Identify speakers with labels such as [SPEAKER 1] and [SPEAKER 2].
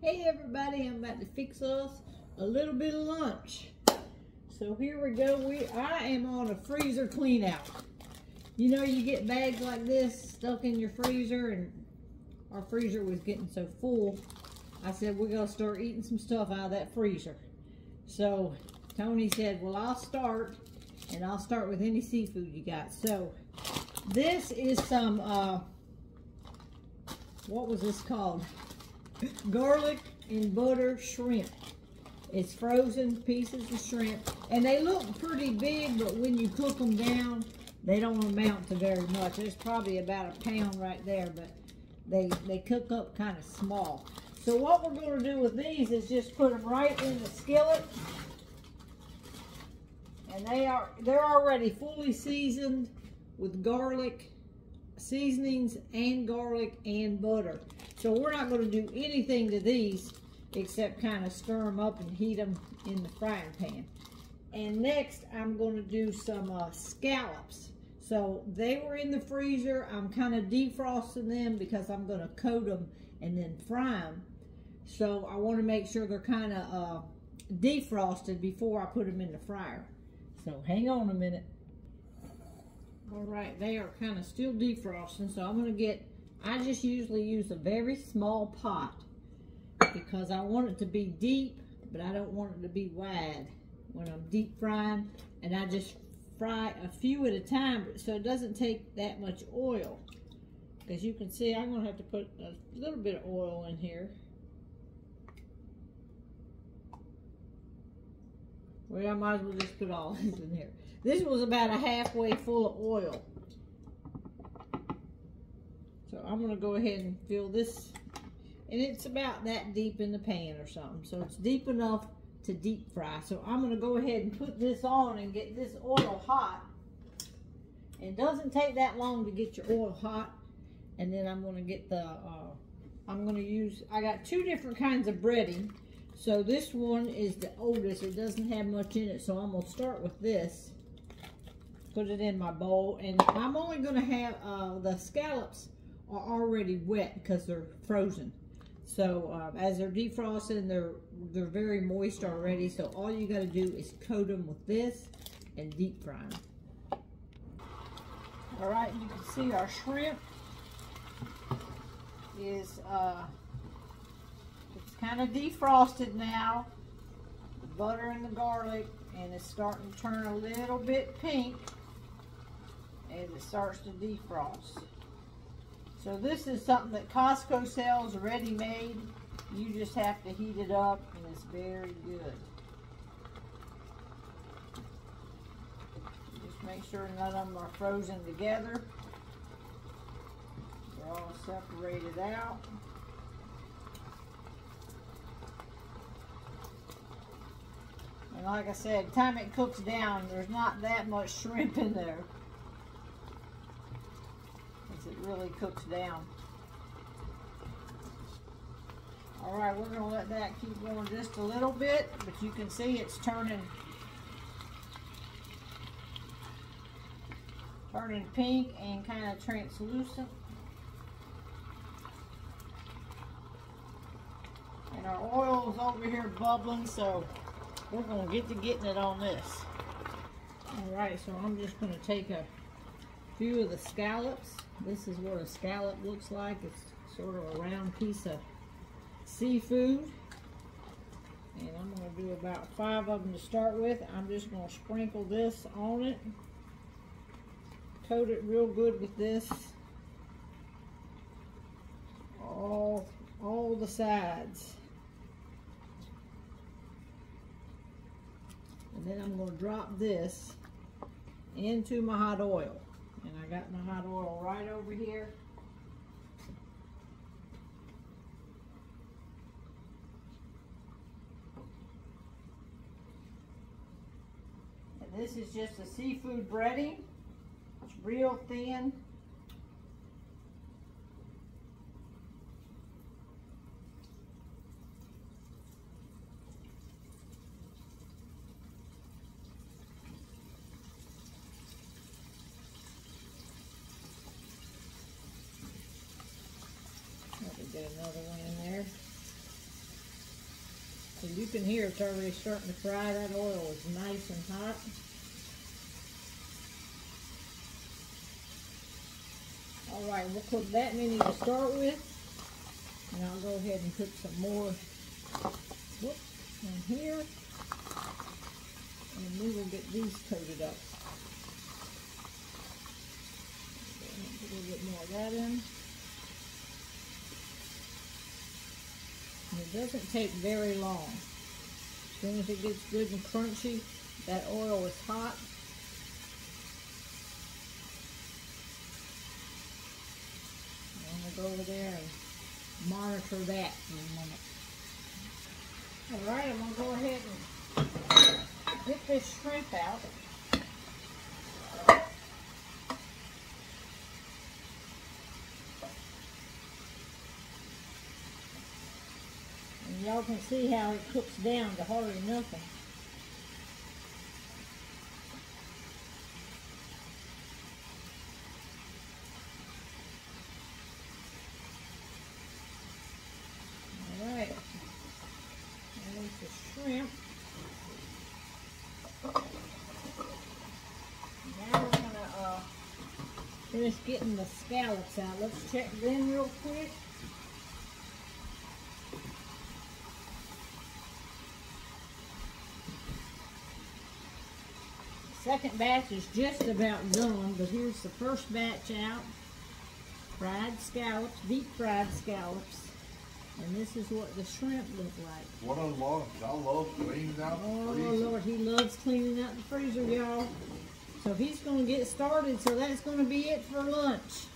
[SPEAKER 1] Hey everybody, I'm about to fix us a little bit of lunch. So here we go. I am on a freezer clean out. You know, you get bags like this stuck in your freezer, and our freezer was getting so full. I said, we're gonna start eating some stuff out of that freezer. So Tony said, well, I'll start, and I'll start with any seafood you got. So this is some, what was this called? Garlic and butter shrimp. It's frozen pieces of shrimp, and they look pretty big, but when you cook them down, they don't amount to very much. There's probably about a pound right there, but they cook up kind of small. So what we're going to do with these is just put them right in the skillet, and they're already fully seasoned with garlic seasonings and garlic and butter. So we're not going to do anything to these except kind of stir them up and heat them in the frying pan. And next I'm going to do some scallops. So they were in the freezer. I'm kind of defrosting them because I'm going to coat them and then fry them. So I want to make sure they're kind of defrosted before I put them in the fryer. So hang on a minute. All right, they are kind of still defrosting, so I'm going to get, I just usually use a very small pot because I want it to be deep, but I don't want it to be wide when I'm deep frying, and I just fry a few at a time so it doesn't take that much oil. Because you can see I'm going to have to put a little bit of oil in here. Well, I might as well just put all this in here. This was about a halfway full of oil. So I'm going to go ahead and fill this. And it's about that deep in the pan or something. So it's deep enough to deep fry. So I'm going to go ahead and put this on and get this oil hot. It doesn't take that long to get your oil hot. And then I'm going to get the, I got two different kinds of breading. So this one is the oldest. It doesn't have much in it. So I'm going to start with this. Put it in my bowl. And I'm only going to have, the scallops are already wet because they're frozen. So as they're defrosting, they're very moist already. So all you got to do is coat them with this and deep fry them. All right, you can see our shrimp is it's kind of defrosted now. The butter and the garlic, and it's starting to turn a little bit pink as it starts to defrost. So this is something that Costco sells ready-made. You just have to heat it up, and it's very good. Just make sure none of them are frozen together. They're all separated out. And like I said, the time it cooks down, there's not that much shrimp in there. It really cooks down. All right, we're going to let that keep going just a little bit, but you can see it's turning pink and kind of translucent. And our oil is over here bubbling, so we're going to get to getting it on this. All right, so I'm just going to take a few of the scallops. This is what a scallop looks like. It's sort of a round piece of seafood. And I'm going to do about 5 of them to start with. I'm just going to sprinkle this on it. Coat it real good with this. All the sides. And then I'm going to drop this into my hot oil. And I got my hot oil right over here. And this is just a seafood breading. It's real thin. Get another one in there. You can hear it's already starting to fry. That oil is nice and hot. All right, we'll cook that many to start with. And I'll go ahead and put some more in here. And we will get these coated up. Put a little bit more of that in. And it doesn't take very long. As soon as it gets good and crunchy, that oil is hot. I'm going to go over there and monitor that in a minute. Alright, I'm going to go ahead and get this shrimp out. And y'all can see how it cooks down to hardly nothing. Alright, there's the shrimp. Now we're going to finish getting the scallops out. Let's check them real quick. Second batch is just about done, but here's the first batch out. Fried scallops, deep fried scallops. And this is what the shrimp look like.
[SPEAKER 2] What I love, y'all love cleaning out the freezer.
[SPEAKER 1] Oh Lord, he loves cleaning out the freezer, y'all. So he's going to get started, so that's going to be it for lunch.